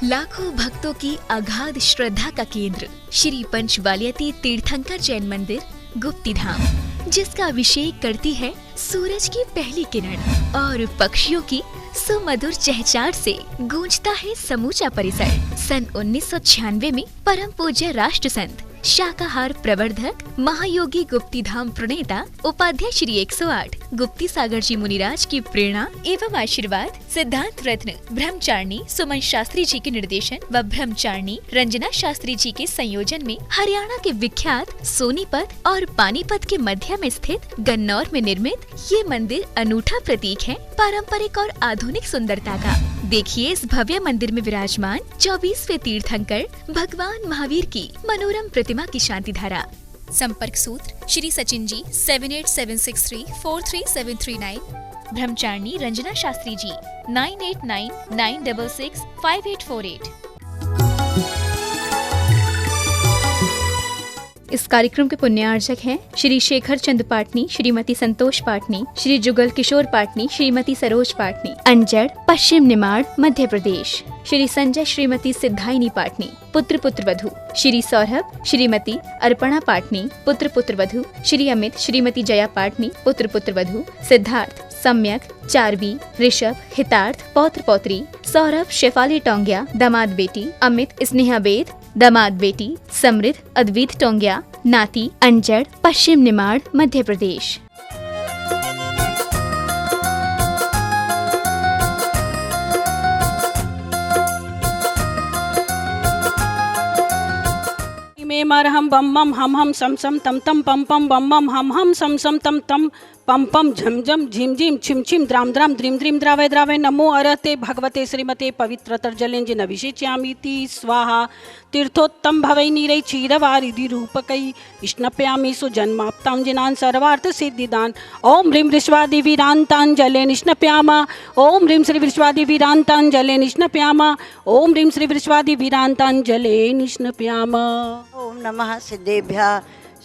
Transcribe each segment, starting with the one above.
लाखों भक्तों की अगाध श्रद्धा का केंद्र श्री पंचवालियती तीर्थंकर जैन मंदिर गुप्ती धाम, जिसका अभिषेक करती है सूरज की पहली किरण और पक्षियों की सुमधुर चहचहाट से गूंजता है समूचा परिसर। सन 1996 में परम पूज्य राष्ट्र संत शाकाहार प्रवर्धक महायोगी गुप्ती धाम प्रणेता उपाध्याय श्री 108 गुप्ती सागर जी मुनिराज की प्रेरणा एवं आशीर्वाद सिद्धांत रत्न ब्रह्मचारिणी सुमन शास्त्री जी के निर्देशन व ब्रह्मचारिणी रंजना शास्त्री जी के संयोजन में हरियाणा के विख्यात सोनीपत और पानीपत के मध्य में स्थित गन्नौर में निर्मित ये मंदिर अनूठा प्रतीक है पारंपरिक और आधुनिक सुंदरता का। देखिए इस भव्य मंदिर में विराजमान 24वें तीर्थंकर भगवान महावीर की मनोरम प्रतिमा की शांति धारा। संपर्क सूत्र श्री सचिन जी 7876343739, ब्रह्मचारिणी रंजना शास्त्री जी 9899665848। इस कार्यक्रम के पुण्यार्चक हैं श्री शेखर चंद पाटनी, श्रीमती संतोष पाटनी, श्री जुगल किशोर पाटनी, श्रीमती सरोज पाटनी, अंजड़ पश्चिम निमाड़ मध्य प्रदेश। श्री संजय श्रीमती सिद्धाइनी पाटनी, पुत्र पुत्र वधू। श्री सौरभ श्रीमती अर्पणा पाटनी, पुत्र पुत्र वधू। श्री अमित श्रीमती जया पाटनी, पुत्र पुत्र वधू। सिद्धार्थ सम्यक चारवी ऋषभ हितार्थ पौत्र पौत्री। सौरभ शेफाली टोंगिया दामाद बेटी। अमित स्नेहा बेद दामाद बेटी। समृद्ध अद्वित टोंगिया नाती अंजड़ पश्चिम निमाड़ मध्य प्रदेश। मे मरहम बम बम हम सम सम तम तम पम पम बम बम हम सम सम तम तम पम पम झम झम झिम झिम छिम छिम द्राम द्राम द्रीम द्रीम द्रावय द्रावय नमो अरहते भगवते श्रीमते पवित्रतर्जलेंजिन अभिषेच्यामीति स्वाहा तीर्थोत्तम भवै नीरै क्षीरवारिधि रूपकै स्नपयामि सुजन्माप्तां जिनान् सर्वार्थ सिद्धिदान्। ओम ह्रीं विश्वादि वीरान्ताञ्जले निष्णपयामा। ओम ह्रीं श्री विश्वादि वीरान्ताञ्जले निष्णपयामा। ओम ह्रीं श्री विश्वादि वीरान्ताञ्जले निष्णपयामा। ओम नमः सिद्धेभ्यः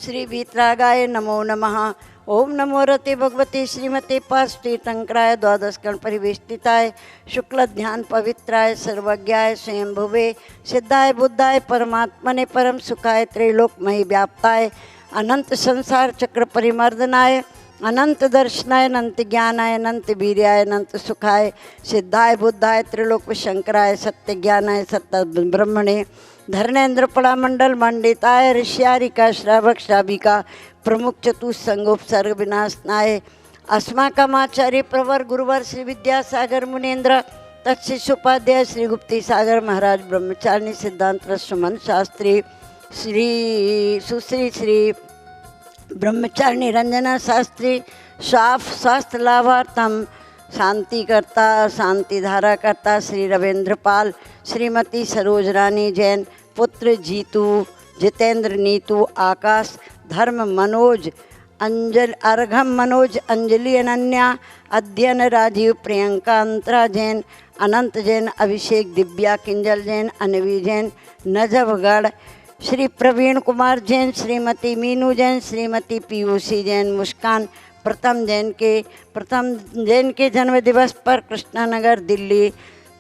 श्री वीतरागाय नमो नमः। ओम नमो रते भगवते श्रीमते पार्श्वतीर्थंकराय द्वादश गण परिवेष्टिताय शुक्ल ध्यान पवित्राय सर्वज्ञाय स्वयंभुवे सिद्धाय बुद्धाय परमात्मने परम सुखाय त्रैलोकमयी व्याप्ताय अनंत संसार चक्र परिमर्दनाय अनंत दर्शनाय अनंत ज्ञानाय अनंत वीर्याय अनंत सुखाय सिद्धाय बुद्धाय त्रिलोक शंकराय सत्य ज्ञानाय सत्य ब्रह्मणे धर्मेंद्र पड़ा मंडल मंडिताय ऋष्यारिका श्रावक श्राविका प्रमुख चतुस्संगोपसर्ग विनाशनाय अस्माकमाचार्य प्रवर गुरुवर श्री विद्यासागर मुनेन्द्र तत्शिष्योपाध्याय श्री गुप्ती सागर महाराज ब्रह्मचारिणी सिद्धांत सुमन शास्त्री श्री सुश्री श्री ब्रह्मचारिणी रंजना शास्त्री साफ स्वास्थ्य लाभार्थम शांति करता शांति धारा करता श्री रविंद्र पाल श्रीमती सरोज रानी जैन पुत्र जीतू जितेंद्र नीतू आकाश धर्म मनोज अंजल अर्घम मनोज अंजलि अनन्या अध्ययन राजीव प्रियंका अंतरा जैन अनंत जैन अभिषेक दिव्या किंजल जैन अनवी जैन नजफगढ़ श्री प्रवीण कुमार जैन श्रीमती मीनू जैन श्रीमती पीयूसी जैन मुस्कान प्रथम जैन के जन्म दिवस पर कृष्णानगर दिल्ली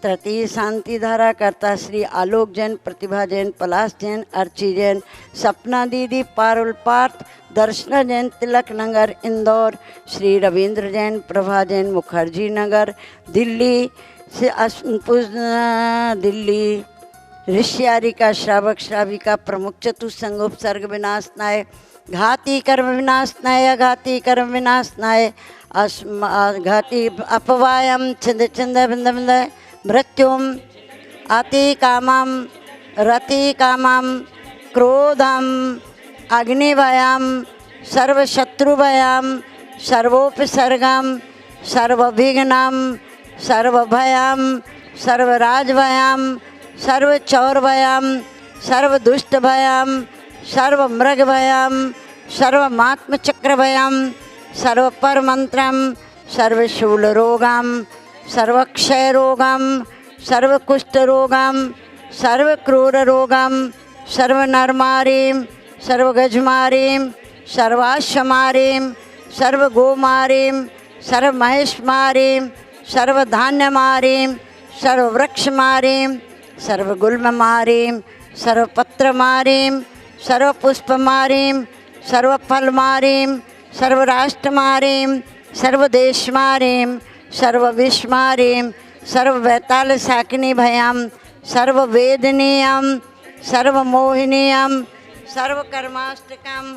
तृतीय शांति धारा करता श्री आलोक जैन प्रतिभा जैन पलाश जैन अर्ची जैन सपना दीदी पारुल पार्थ दर्शना जैन तिलक नगर इंदौर श्री रविंद्र जैन प्रभा जैन मुखर्जी नगर दिल्ली से दिल्ली ऋष्यारिका श्रावक श्राविका प्रमुख चतुस्संगोपसर्ग विनाशनाय घाती कर्म विनाशनाय अघाती कर्म विनाशनाय घाती अपवायम छिंद छिंद बिंद बिंद मृत्युम अति कामम रति कामम क्रोधम अग्निभयम सर्वशत्रुभयम सर्वोपसर्गम सर्वविघ्नम सर्वभयम सर्वराजभयम सर्वचौरभयम सर्वदुष्टभयम सर्वमृगभयम सर्वमात्मचक्रभयम सर्वपरमंत्रम सर्वशूलरोगम सर्वक्षयरोगम सर्वकुष्ठरोगम सर्वक्रूररोगम सर्वनरमारीं सर्वगजमारीं सर्वाश्वमारीं सर्वगोमारीं सर्वमहेशमारीं सर्वधान्यमारीं सर्ववृक्षमारीं सर्वगुल्ममारीं सर्वपत्रमारीं सर्वपुष्पमारीं सर्वफलमारीं सर्वराष्ट्रमारीं सर्वदेशमारीं सर्वविश्वमारीं सर्ववैतालशाकिनीभयां सर्ववेदनीयं सर्वमोहिनीयं सर्वकर्माष्टकम्।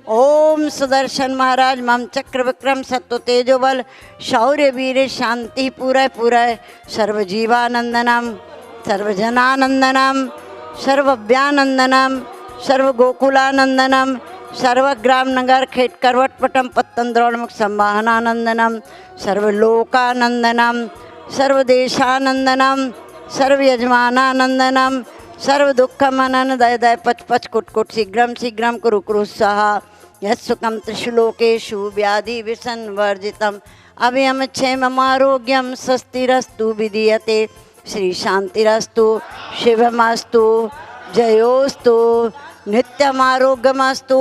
ओम सुदर्शन महाराज मम चक्र विक्रम सत्व तेजोबल शौर्य वीर शांति पूरा पूरा सर्वजीवानंदनम सर्वजनानंदनम सर्वव्यानंदनम सर्वगोकुलानंदनम सर्वग्राम नगर खेट करवटपटम पत्तन द्रोणमुख संवाहनानंदनम सर्वलोकानंदनम सर्वदेशानंदनम सर्वयजमानानंदनम सर्वदुःखमनन दय दय पच पच कुट कुट शीघ्रम शीघ्रम कुरु कुरु सहा यत्सुखम त्रिशुलोकेषु व्याधि विसंवर्जितम अभयम क्षेममारोग्यम स्वस्तिरस्तु विधीयते श्री शांतिरस्तु शिवमस्तु जयोस्तु नित्यमारोग्यमस्तु।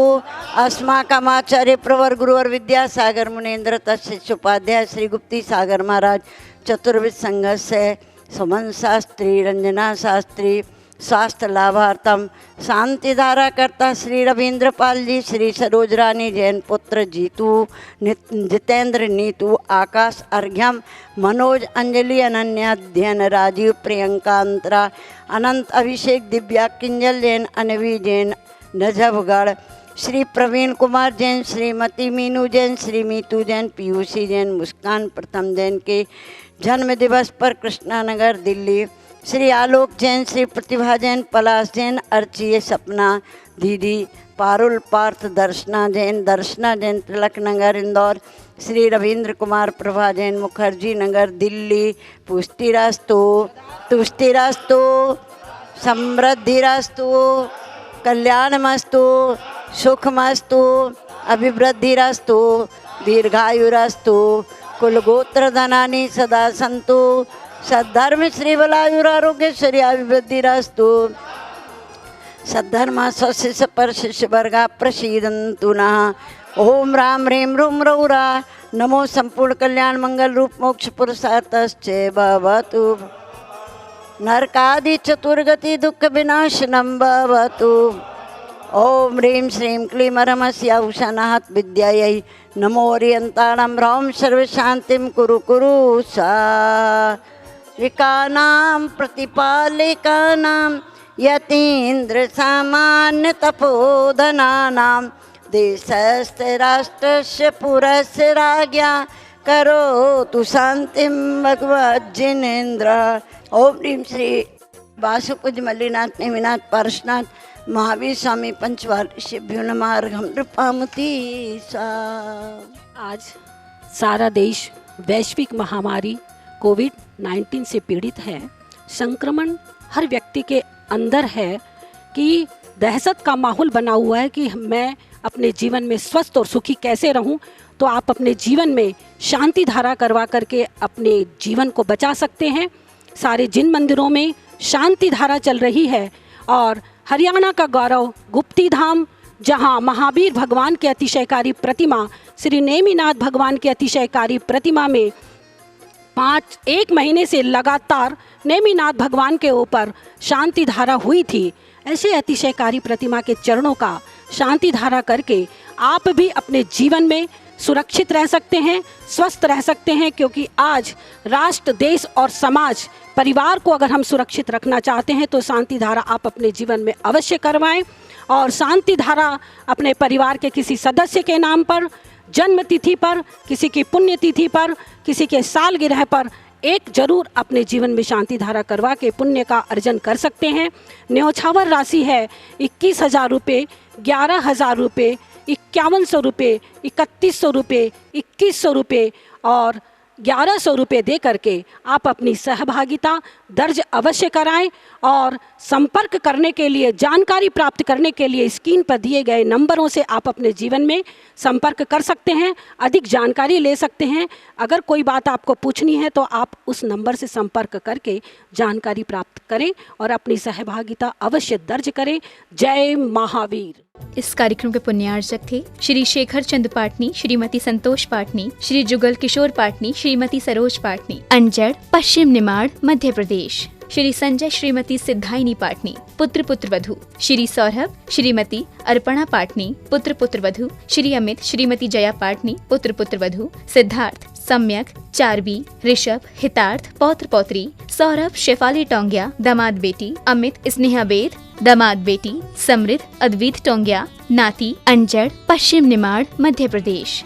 अस्माकमाचार्य प्रवर गुरुवर विद्यासागर मुनेन्द्र तत्शिष्य उपाध्याय श्री गुप्ती सागर महाराज चतुर्विद संघस्य सुमन शास्त्री रंजना शास्त्री स्वास्थ्य लाभार्थम शांतिधारा करता श्री रविंद्र पाल जी श्री सरोज रानी जैन पुत्र जीतू जितेंद्र नीतू आकाश अर्घ्यम मनोज अंजलि अनन्या अध्ययन राजीव प्रियंका अंतरा अनंत अभिषेक दिव्या किंजल जैन अनवी जैन नजफगढ़ श्री प्रवीण कुमार जैन श्रीमती मीनू जैन श्री मीतू जैन पीयूसी जैन मुस्कान प्रथम जैन के जन्म दिवस पर कृष्णानगर दिल्ली श्री आलोक जैन श्री प्रतिभा जैन पलाश जैन अर्ची सपना दीदी पारुल पार्थ दर्शना जैन तिलक नगर इंदौर श्री रविंद्र कुमार प्रभा जैन मुखर्जी नगर दिल्ली पुष्टिरास्तु तुष्टिरास्तु समृद्धिरास्तु कल्याणमस्तु सुखमस्तु अभिवृद्धिरास्तु दीर्घायुरास्तु कुलगोत्र धनानि सदा सन्तु सद्धर्म श्री बलायुरारोग्य श्री अभिवृद्धिरास्तु सद्धर्मा स्वशिष्य पर शिष्य वर्गा प्रसीदन्तु नः। ओम राम ह्रीं रूम रौरा नमो संपूर्ण कल्याण मंगल रूप मोक्ष पुरुषार्थश्च भवतु नरकादि चतुर्गति दुख विनाशनम भवतु। ओम ह्रीं श्रीं क्लीं रमस्य उषानाहत विद्यायै नमो ओरियंताणं ह्रौं सर्वशान्तिं कुरु कुरु सा विकानां प्रतिपालिकानां यतीन्द्र सामान्य तपोधनानां देशस्य राष्ट्रस्य पुरस्य राज्ञा करोतु शांतिं भगवज्जिनेन्द्र। ओम ह्रीं श्री वासुपूज मल्लिनाथ नेमिनाथ पार्श्वनाथ महावीर स्वामी पंचवार्षिभ्यो नमः अर्घ्यं नृपामुति सा। आज सारा देश वैश्विक महामारी कोविड-19 से पीड़ित है। संक्रमण हर व्यक्ति के अंदर है कि दहशत का माहौल बना हुआ है कि मैं अपने जीवन में स्वस्थ और सुखी कैसे रहूं। तो आप अपने जीवन में शांति धारा करवा करके अपने जीवन को बचा सकते हैं। सारे जिन मंदिरों में शांति धारा चल रही है और हरियाणा का गौरव गुप्ती धाम, जहां महावीर भगवान के अतिशयकारी प्रतिमा श्री नेमिनाथ भगवान के अतिशयकारी प्रतिमा में 1 महीने से लगातार नेमिनाथ भगवान के ऊपर शांति धारा हुई थी। ऐसे अतिशयकारी प्रतिमा के चरणों का शांति धारा करके आप भी अपने जीवन में सुरक्षित रह सकते हैं, स्वस्थ रह सकते हैं, क्योंकि आज राष्ट्र, देश और समाज, परिवार को अगर हम सुरक्षित रखना चाहते हैं तो शांति धारा आप अपने जीवन में अवश्य करवाएं। और शांति धारा अपने परिवार के किसी सदस्य के नाम पर, जन्म तिथि पर, किसी की पुण्यतिथि पर, किसी के सालगिरह पर एक जरूर अपने जीवन में शांति धारा करवा के पुण्य का अर्जन कर सकते हैं। न्यौछावर राशि है 21,000 रुपये, 11,000 रुपये, 5100 रुपये, 3100 रुपये, 2100 रुपये और 1100 रुपये दे करके आप अपनी सहभागिता दर्ज अवश्य कराएं। और संपर्क करने के लिए, जानकारी प्राप्त करने के लिए स्क्रीन पर दिए गए नंबरों से आप अपने जीवन में संपर्क कर सकते हैं, अधिक जानकारी ले सकते हैं। अगर कोई बात आपको पूछनी है तो आप उस नंबर से संपर्क करके जानकारी प्राप्त करें और अपनी सहभागिता अवश्य दर्ज करें। जय महावीर। इस कार्यक्रम के पुण्यार्चक थे श्री शेखर चंद पाटनी, श्रीमती संतोष पाटनी, श्री जुगल किशोर पाटनी, श्रीमती सरोज पाटनी, अंजड़, पश्चिम निमाड़, मध्य प्रदेश। श्री संजय श्रीमती सिद्धाइनी पाटनी पुत्र पुत्र वधू, श्री सौरभ श्रीमती अर्पणा पाटनी पुत्र पुत्र वधू, श्री अमित श्रीमती जया पाटनी पुत्र पुत्र वधू, सिद्धार्थ सम्यक चारबी ऋषभ हितार्थ पौत्र पौत्री, सौरभ शेफाली टोंगिया दामाद बेटी, अमित स्नेहा बेद दामाद बेटी, समृद्ध अद्वित टोंगिया नाती, अंजड़ पश्चिम निमाड़ मध्य प्रदेश।